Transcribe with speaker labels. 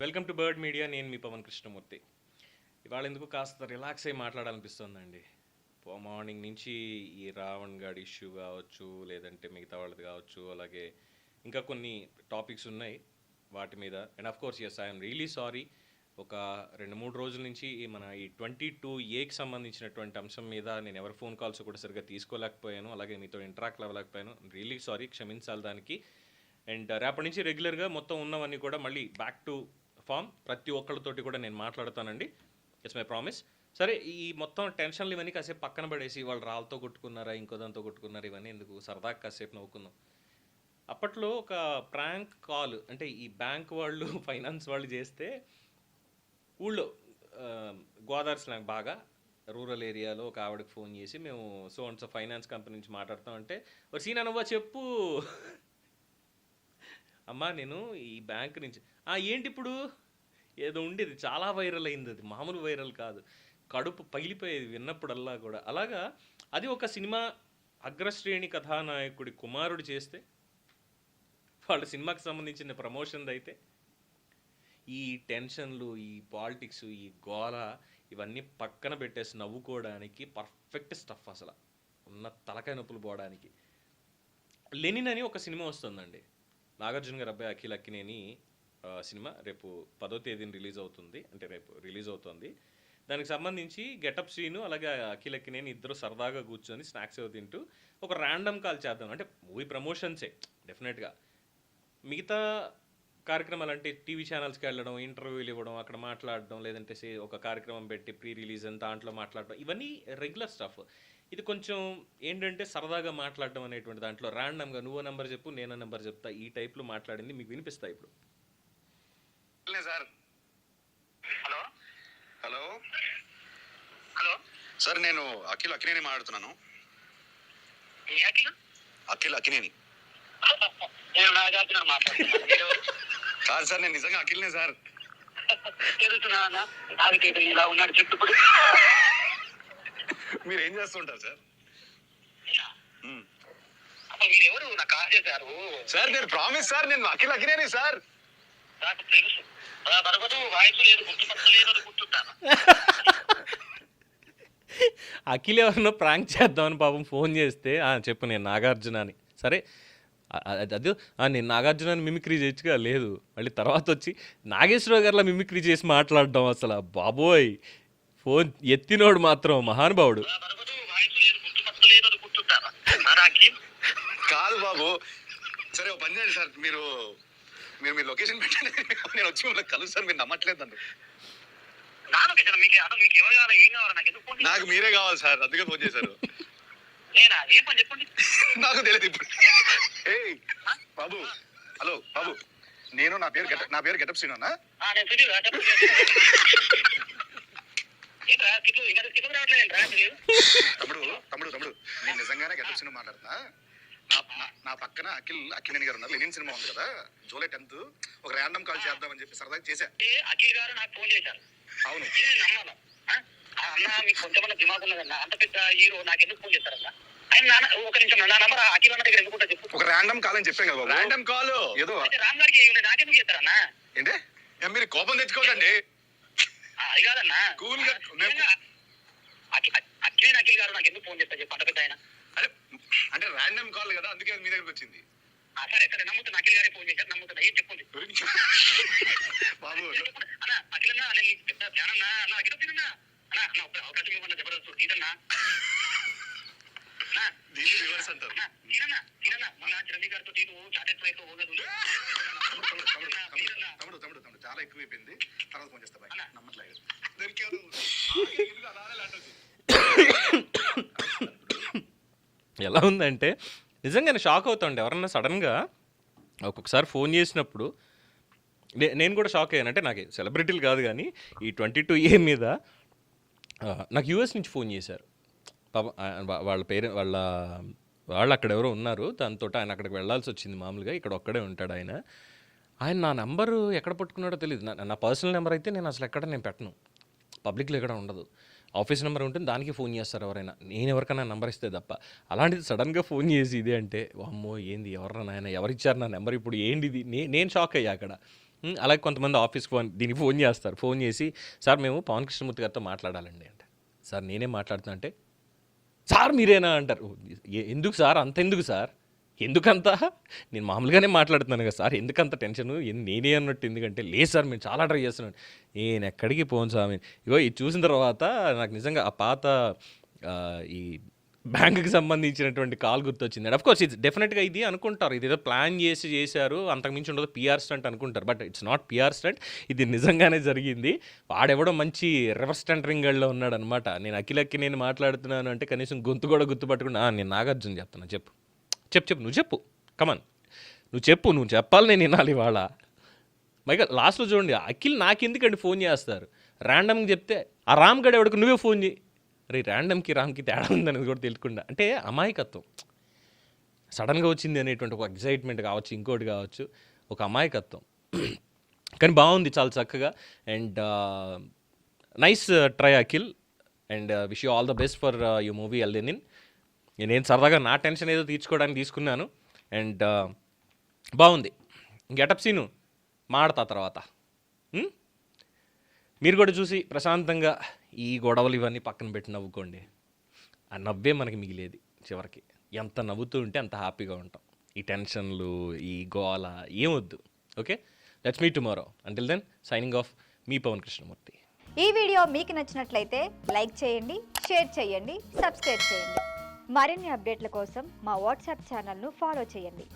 Speaker 1: Welcome to bird media. నేను మీ పవన్ కృష్ణమూర్తి. ఇవాళ ఎందుకు కాస్త రిలాక్స్ అయ్యి మాట్లాడాలనిపిస్తుందండి. మార్నింగ్ నుంచి ఈ రావణ్ గాడి ఇష్యూ కావచ్చు, లేదంటే మిగతా వాళ్ళది కావచ్చు, అలాగే ఇంకా కొన్ని టాపిక్స్ ఉన్నాయి వాటి మీద. And of course yes, I'm really sorry. ఒక 2-3 రోజుల నుంచి మన ఈ 22A సంబంధించినటువంటి అంశం మీద నేను ఎవరి ఫోన్ కాల్స్ కూడా సరిగ్గా తీసుకోలేకపోయాను, అలాగే మీతో ఇంటరాక్ట్ అవ్వలేకపోయాను. రియలీ సారీ, క్షమించాలి దానికి. అండ్ రేపటి నుంచి రెగ్యులర్గా మొత్తం ఉన్నవన్నీ కూడా మళ్ళీ బ్యాక్ టు ఫామ్. ప్రతి ఒక్కళ్ళతోటి కూడా నేను మాట్లాడతానండి. It's my promise. సరే, ఈ మొత్తం టెన్షన్లు ఇవన్నీ కాసేపు పక్కన పడేసి వాళ్ళు రాళ్ళతో కొట్టుకున్నారా, ఇంకో దాంతో కొట్టుకున్నారా, ఇవన్నీ ఎందుకు, సరదాగా కాసేపు నవ్వుకుందాం. అప్పట్లో ఒక ప్రాంక్ కాల్, అంటే ఈ బ్యాంక్ వాళ్ళు ఫైనాన్స్ వాళ్ళు చేస్తే ఊళ్ళో గోదావరి స్లాంగ్ బాగా రూరల్ ఏరియాలో ఒక ఆవిడకి ఫోన్ చేసి మేము so and so finance company నుంచి మాట్లాడతామంటే, ఒక సీన్ అనువ్వా చెప్పు అమ్మా నేను ఈ బ్యాంక్ నుంచి. ఏంటి ఇప్పుడు ఏదో ఉండేది, చాలా వైరల్ అయింది, అది మామూలు వైరల్ కాదు, కడుపు పగిలిపోయేది విన్నప్పుడల్లా కూడా. అలాగా అది ఒక సినిమా అగ్రశ్రేణి కథానాయకుడి కుమారుడు చేస్తే, వాళ్ళ సినిమాకి సంబంధించిన ప్రమోషన్ అయితే ఈ టెన్షన్లు, ఈ పాలిటిక్స్, ఈ గోల ఇవన్నీ పక్కన పెట్టేసి నవ్వుకోవడానికి పర్ఫెక్ట్ స్టఫ్. అసలు ఉన్న తలకాయ నొప్పులు పోవడానికి. లెనిన్ అని ఒక సినిమా వస్తుందండి, నాగార్జున గారు అబ్బాయి అఖిల్ అక్కినేని సినిమా. రేపు 10వ తేదీన రిలీజ్ అవుతుంది, అంటే రేపు రిలీజ్ అవుతుంది. దానికి సంబంధించి గెటప్ సీను అలాగే అఖిల్ అక్కినేని ఇద్దరు సరదాగా కూర్చొని స్నాక్స్ ఏవో తింటూ ఒక ర్యాండమ్ కాల్ చేద్దాం, అంటే మూవీ ప్రమోషన్సే డెఫినెట్గా. మిగతా కార్యక్రమాలు అంటే టీవీ ఛానల్స్కి వెళ్ళడం, ఇంటర్వ్యూలు ఇవ్వడం, అక్కడ మాట్లాడడం, లేదంటే ఒక కార్యక్రమం పెట్టి ప్రీ రిలీజ్ అని దాంట్లో మాట్లాడడం, ఇవన్నీ రెగ్యులర్ స్టఫ్. ఇది కొంచెం ఏంటంటే సరదాగా మాట్లాడడం అనేటువంటి దాంట్లో ర్యాండమ్గా నువ్వు నెంబర్ చెప్పు, నేను నెంబర్ చెప్తా, ఈ టైప్లో మాట్లాడింది మీకు వినిపిస్తా ఇప్పుడు.
Speaker 2: Sir hello hello hello sir, నేను అఖిల్ అక్కినేని మాట్లాడుతున్నాను. అఖిల్ అక్కినేని కాదు సార్, నేను నిజంగా అఖిల్నే సార్. మీరు ఏం చేస్తుంటారు సార్? సార్ నేను ప్రామిస్ సార్, నేను అఖిల్ అక్కినేని సార్.
Speaker 1: అఖిల్ ఎవరినో ప్రాంక్ చేద్దామని పాపం ఫోన్ చేస్తే చెప్పు నేను నాగార్జున అని. సరే అది నేను నాగార్జున అని మిమిక్రీ చేయొచ్చుగా, లేదు మళ్ళీ తర్వాత వచ్చి నాగేశ్వరరావు గారిలా మిమిక్రీ చేసి మాట్లాడడం. అసలు బాబోయ్, ఫోన్ ఎత్తినోడు మాత్రం మహానుభావుడు.
Speaker 2: కాదు బాబు, సరే పని చేయండి సార్, మీరు మీరు మీ లొకేషన్ పెట్టండి, నేను వచ్చి మిమ్మల్ని కలుస్తాను. మీరు నమ్మట్లేదు నన్ను. నాకు మీరే కావాలి సార్, అందుకే ఫోన్ చేశారు. నాకు తెలియదు ఇప్పుడు. బాబు హలో బాబు, నేను నా పేరు గెటప్ సీన్ అన్నా. తమ్ముడు తమ్ముడు తమ్ముడు నేను నిజంగానే గెటప్ సినిమా మాట్లాడుతున్నా. నా పక్కన అఖిలేని గారు ఉన్నారు. లెనిన్ సినిమా ఉంది కదా, జూలై 10th ఒక ర్యాండమ్ కాల్ చేద్దామని చెప్పి సరదాగా చేశా.
Speaker 3: అఖిల్ గారు నాకు ఫోన్ చేశారు.
Speaker 2: అవును,
Speaker 3: అన్న మీకు కొంచెం దిమాగ్ ఉన్నదన్న, అంత పెద్ద హీరో నాకు ఎందుకు ఫోన్ చేస్తారన్న? ఆయన ఒక నిమిషం, నా నంబర్ అఖిల్ అన్న దగ్గర ఎందుకుంటా చెప్పు.
Speaker 2: ఒక ర్యాండమ్ కాల్ అని చెప్పాను కదా. ర్యాండమ్ కాల్ ఏదో
Speaker 3: రామ్ గారికి నాకెందుకు చేస్తారన్న?
Speaker 2: ఏంటే మీరు కోపం తెచ్చుకోకండి.
Speaker 3: అది కాదన్నా,
Speaker 2: కూల్ గా
Speaker 3: అఖిల్ గారు నాకు ఎందుకు ఫోన్ చేస్తారు చెప్పు, అంత పెద్ద ఆయన.
Speaker 2: అరే అంటే ర్యాండమ్ కాల్ కదా, అందుకే మీ దగ్గరకు వచ్చింది.
Speaker 3: సరే సరే, నమ్ముతున్నా అఖిల్ గారే ఫోన్ చేశారు, నమ్ముతున్నా. ఏం చెప్పండి
Speaker 2: బాబు.
Speaker 3: అన్న అఖిల్ అన్న, నేను పెద్ద ధ్యానం అన్న, అఖిల్ వచ్చిందన్నా అన్న, అన్న ఒక అవకాశం ఇవ్వన్నా జబర్దస్త్ ఇదన్నా.
Speaker 2: దీన్ని రివర్స్ అంటారు.
Speaker 3: మొన్న చిరంజీవి గారితో చార్టెడ్ ఫ్లైట్ లో పోగదు.
Speaker 2: తమ్ముడు తమ్ముడు తమ్ముడు చాలా ఎక్కువైపోయింది, తర్వాత ఫోన్ చేస్తా. బాయ్. నమ్మట్లేదు.
Speaker 1: ఎలా ఉందంటే నిజంగానే షాక్ అవుతాండి. ఎవరన్నా సడన్గా ఒక్కొక్కసారి ఫోన్ చేసినప్పుడు నేను కూడా షాక్ అయ్యాను. అంటే నాకు సెలబ్రిటీలు కాదు కానీ ఈ 22A మీద నాకు యూఎస్ నుంచి ఫోన్ చేశారు. వాళ్ళ వాళ్ళు అక్కడ ఎవరో ఉన్నారు, దాంతో ఆయన అక్కడికి వెళ్ళాల్సి వచ్చింది. మామూలుగా ఇక్కడ ఒక్కడే ఉంటాడు ఆయన. నా నెంబరు ఎక్కడ పట్టుకున్నాడో తెలియదు. నా పర్సనల్ నెంబర్ అయితే నేను అసలు నేను పెట్టను, పబ్లిక్లో ఎక్కడ ఉండదు. ఆఫీస్ నెంబర్ ఉంటుంది, దానికి ఫోన్ చేస్తారు ఎవరైనా, నేను ఎవరికైనా నెంబర్ ఇస్తే తప్ప. అలాంటిది సడన్గా ఫోన్ చేసి ఇదే అంటే అమ్మో ఏంది, ఎవర్రా నాయన, ఎవరిచ్చారు నా నెంబర్, ఇప్పుడు ఏంటిది, నేను షాక్ అయ్యా అక్కడ. అలాగే కొంతమంది ఆఫీస్కి దీనికి ఫోన్ చేస్తారు. ఫోన్ చేసి సార్ మేము పవన్ కృష్ణమూర్తి గారితో మాట్లాడాలండి అంటే, సార్ నేనే మాట్లాడుతున్నా అంటే, సార్ మీరేనా అంటారు. ఎందుకు సార్ అంత ఎందుకు సార్, ఎందుకంత, నేను మామూలుగానే మాట్లాడుతున్నాను కదా సార్, ఎందుకంత టెన్షను, నేనే అన్నట్టు ఎందుకంటే, లేదు సార్ మేము చాలా ట్రై చేస్తున్నాను. నేను ఎక్కడికి పోను స్వామి. ఇగో ఇది చూసిన తర్వాత నాకు నిజంగా ఆ పాత ఈ బ్యాంకుకి సంబంధించినటువంటి కాల్ గుర్తొచ్చింది. అఫ్కోర్స్ ఇది డెఫినెట్గా ఇది అనుకుంటారు, ఇది ఏదో ప్లాన్ చేశారు, అంతకుమించి ఉండదు పిఆర్ స్టంట్ అనుకుంటారు. But it's not PR stunt, ఇది నిజంగానే జరిగింది. వాడెవడో మంచి రివర్స్ టెంటరింగ్లో ఉన్నాడు అనమాట. నేను అఖిలకి నేను మాట్లాడుతున్నాను అంటే కనీసం గొంతు కూడా గుర్తుపట్టుకున్నా, నేను నాగార్జున చెప్తున్నా, చెప్పు నువ్వు చెప్పు, కమన్ నువ్వు చెప్పాలి, నేను వినాలి వాళ్ళ. మైగా లాస్ట్లో చూడండి, అఖిల్ నాకెందుకండి ఫోన్ చేస్తారు, ర్యాండమ్గా చెప్తే ఆ రామ్ గడ్ ఎవడికి నువ్వే ఫోన్ చేయి. రే ర్యాండమ్కి రామ్కి తేడా ఉందనేది కూడా తెలుసుకుండా, అంటే అమాయకత్వం, సడన్గా వచ్చింది అనేటువంటి ఒక ఎగ్జైట్మెంట్ కావచ్చు, ఇంకోటి కావచ్చు, ఒక అమాయకత్వం. కానీ బాగుంది చాలా చక్కగా. And nice try Akhil, and wish you all the best for you movie ఎల్దెనిన్. నేను సరదాగా నా టెన్షన్ ఏదో తీర్చుకోవడానికి తీసుకున్నాను. అండ్ బాగుంది. గెటప్ సీను మాడతా తర్వాత. మీరు కూడా చూసి ప్రశాంతంగా ఈ గొడవలు ఇవన్నీ పక్కన పెట్టి నవ్వుకోండి. ఆ నవ్వే మనకి మిగిలేది చివరికి. ఎంత నవ్వుతూ ఉంటే అంత హ్యాపీగా ఉంటాం. ఈ టెన్షన్లు, ఈ గోల ఏమొద్దు. Okay, let's meet tomorrow. Until then signing off, మీ పవన్ కృష్ణమూర్తి.
Speaker 4: ఈ వీడియో మీకు నచ్చినట్లయితే లైక్ చేయండి, షేర్ చేయండి, సబ్స్క్రైబ్ చేయండి. మరిన్ని అప్డేట్ల కోసం మా వాట్సాప్ ఛానల్ను ఫాలో చేయండి.